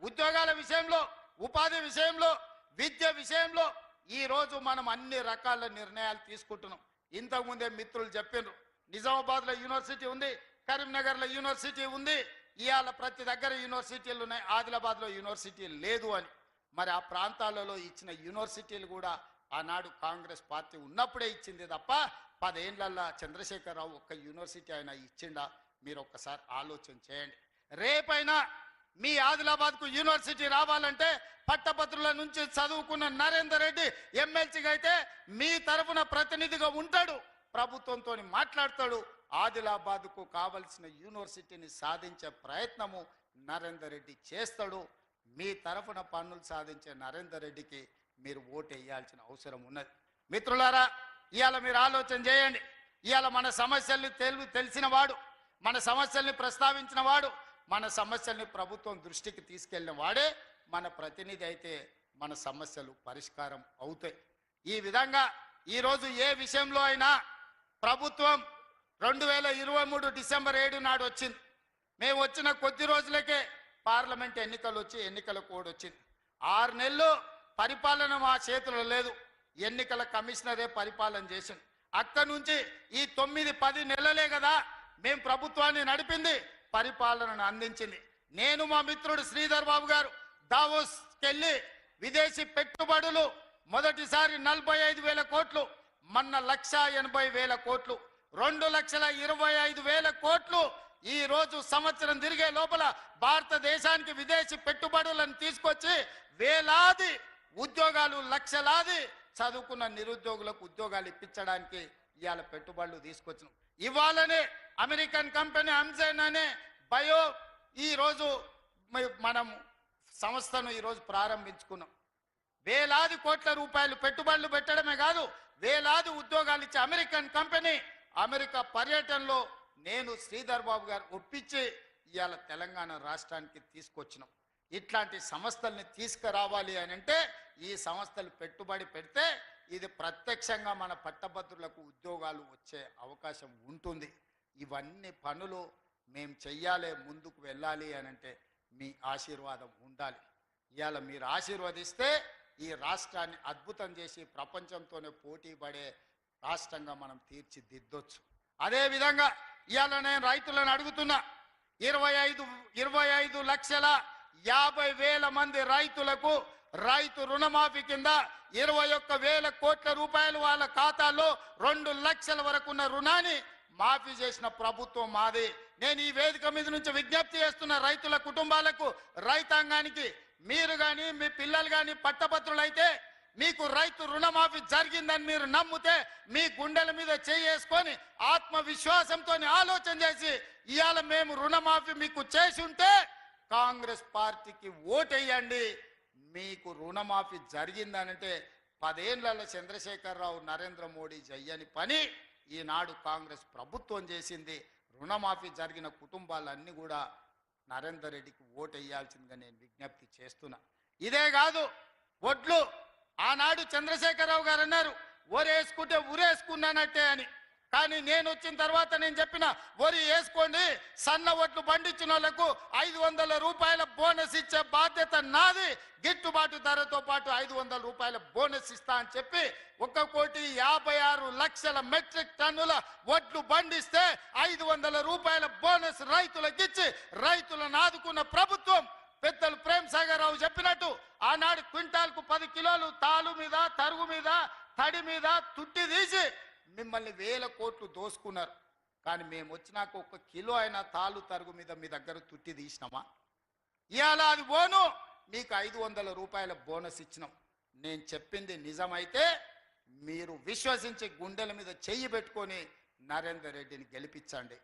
ఉద్యోగాల విషయంలో, ఉపాధి విషయంలో, విద్య విషయంలో ఈ రోజు మనం అన్ని రకాల నిర్ణయాలు తీసుకుంటున్నాం. ఇంతకుముందే మిత్రులు చెప్పినారు, నిజామాబాద్లో యూనివర్సిటీ ఉంది, కరీంనగర్లో యూనివర్సిటీ ఉంది, ఇవాళ ప్రతి దగ్గర యూనివర్సిటీలు ఉన్నాయి, ఆదిలాబాద్లో యూనివర్సిటీ లేదు అని. మరి ఆ ప్రాంతాలలో ఇచ్చిన యూనివర్సిటీలు కూడా ఆనాడు కాంగ్రెస్ పార్టీ ఉన్నప్పుడే ఇచ్చింది తప్ప 10 ఏళ్లలో చంద్రశేఖరరావు ఒక్క యూనివర్సిటీ అయినా ఇచ్చిండా? మీరు ఒక్కసారి ఆలోచన చేయండి. రేపైనా మీ ఆదిలాబాద్కు యూనివర్సిటీ రావాలంటే పట్టభద్రుల నుంచి చదువుకున్న నరేందర్ రెడ్డి ఎమ్మెల్సీగా అయితే మీ తరఫున ప్రతినిధిగా ఉంటాడు, ప్రభుత్వంతో మాట్లాడతాడు. ఆదిలాబాద్కు కావలసిన యూనివర్సిటీని సాధించే ప్రయత్నము నరేందర్ రెడ్డి చేస్తాడు. మీ తరఫున పన్నులు సాధించే నరేందర్ రెడ్డికి మీరు ఓటు వేయాల్సిన అవసరం ఉన్నది. మిత్రులారా, ఇవాళ మీరు ఆలోచన చేయండి. ఇవాళ మన సమస్యల్ని తెలిసిన వాడు, మన సమస్యల్ని ప్రస్తావించిన వాడు, మన సమస్యల్ని ప్రభుత్వం దృష్టికి తీసుకెళ్లిన వాడే మన ప్రతినిధి అయితే మన సమస్యలు పరిష్కారం అవుతాయి. ఈ విధంగా ఈరోజు ఏ విషయంలో అయినా ప్రభుత్వం 2023 డిసెంబర్ 7 నాడు వచ్చింది. మేము వచ్చిన కొద్ది రోజులకే పార్లమెంట్ ఎన్నికలు వచ్చి ఎన్నికల కోడ్ వచ్చింది. 6 నెలలు పరిపాలన మా చేతిలో లేదు, ఎన్నికల కమిషనరే పరిపాలన చేసింది. అక్కడి నుంచి ఈ 9-10 నెలలే కదా మేము ప్రభుత్వాన్ని నడిపింది, పరిపాలనను అందించింది. నేను మా మిత్రుడు శ్రీధర్ బాబు గారు దావోస్కి వెళ్ళి విదేశీ పెట్టుబడులు మొదటిసారి 45,000 కోట్లు, మొన్న 1,80,000 కోట్లు, 2,25,000 కోట్లు. ఈ రోజు సంవత్సరం తిరిగే లోపల భారతదేశానికి విదేశీ పెట్టుబడులను తీసుకొచ్చి వేలాది ఉద్యోగాలు, లక్షలాది చదువుకున్న నిరుద్యోగులకు ఉద్యోగాలు ఇప్పించడానికి ఇవాళ పెట్టుబడులు తీసుకొచ్చినాం. ఇవాళనే అమెరికన్ కంపెనీ అమెజాన్ అనే బయో ఈరోజు మనం సంస్థను ఈరోజు ప్రారంభించుకున్నాం. వేలాది కోట్ల రూపాయలు పెట్టుబడులు పెట్టడమే కాదు, వేలాది ఉద్యోగాలు ఇచ్చే అమెరికన్ కంపెనీ అమెరికా పర్యటనలో నేను శ్రీధర్ బాబు గారు ఒప్పించి ఇవాళ తెలంగాణ రాష్ట్రానికి తీసుకొచ్చినాం. ఇట్లాంటి సంస్థల్ని తీసుకురావాలి అని అంటే ఈ సంస్థలు పెట్టుబడి పెడితే ఇది ప్రత్యక్షంగా మన పట్టభద్రులకు ఉద్యోగాలు వచ్చే అవకాశం ఉంటుంది. ఇవన్నీ పనులు మేము చెయ్యాలి, ముందుకు వెళ్ళాలి అని అంటే మీ ఆశీర్వాదం ఉండాలి. ఇవాళ మీరు ఆశీర్వదిస్తే ఈ రాష్ట్రాన్ని అద్భుతం చేసి ప్రపంచంతోనే పోటీ పడే రాష్ట్రంగా మనం తీర్చిదిద్దొచ్చు. అదేవిధంగా ఇవాళ నేను రైతులను అడుగుతున్నా, 25,50,000 మంది రైతులకు రైతు రుణమాఫీ కింద 21,000 కోట్ల రూపాయలు వాళ్ళ ఖాతాల్లో 2 లక్షల వరకు ఉన్న రుణాన్ని మాఫీ చేసిన ప్రభుత్వం మాది. నేను ఈ వేదిక మీద నుంచి విజ్ఞప్తి చేస్తున్న రైతుల కుటుంబాలకు, రైతాంగానికి, మీరు కానీ మీ పిల్లలు కానీ పట్టభద్రులైతే మీకు రైతు రుణమాఫీ జరిగిందని మీరు నమ్మితే మీ గుండెల మీద చేసుకొని ఆత్మవిశ్వాసంతో ఆలోచన చేసి ఇవాళ మేము రుణమాఫీ మీకు చేసి ఉంటే కాంగ్రెస్ పార్టీకి ఓటేయండి. మీకు రుణమాఫీ జరిగిందనంటే 10 ఏళ్లలో చంద్రశేఖరరావు, నరేంద్ర మోడీ చెయ్యని పని ఈనాడు కాంగ్రెస్ ప్రభుత్వం చేసింది. రుణమాఫీ జరిగిన కుటుంబాలన్నీ కూడా నరేందర్ రెడ్డికి ఓటేయాల్సిందిగా నేను విజ్ఞప్తి చేస్తున్నా. ఇదే కాదు, ఒడ్లు ఆనాడు చంద్రశేఖరరావు గారు అన్నారు వరి వేసుకుంటే ఉరేసుకున్నానట్టే అని. కానీ నేను వచ్చిన తర్వాత నేను చెప్పిన వరి వేసుకోండి, సన్న ఒట్లు పండించిన వాళ్ళకు 500 రూపాయల బోనస్ ఇచ్చే బాధ్యత నాది, గిట్టుబాటు ధరతో పాటు 500 రూపాయల బోనస్ ఇస్తా అని చెప్పి 1,56,00,000 మెట్రిక్ టన్నుల ఒట్లు పండిస్తే 500 రూపాయల బోనస్ రైతులకు ఇచ్చి రైతులను ఆదుకున్న ప్రభుత్వం. పెద్దలు ప్రేమ్ సాగర్ రావు చెప్పినట్టు ఆనాడు క్వింటాల్కు 10 కిలోలు తాలు మీద, తరుగు మీద, తడి మీద తుట్టి తీసి మిమ్మల్ని 1,000 కోట్లు దోసుకున్నారు. కానీ మేము వచ్చినాక 1 కిలో అయినా తాలు తరుగు మీద మీ దగ్గర తుట్టి తీసినామా? ఇవాళ అది పోను మీకు 500 రూపాయల బోనస్ ఇచ్చినాం. నేను చెప్పింది నిజమైతే మీరు విశ్వసించి గుండెల మీద చెయ్యి పెట్టుకొని నరేందర్ రెడ్డిని గెలిపించండి.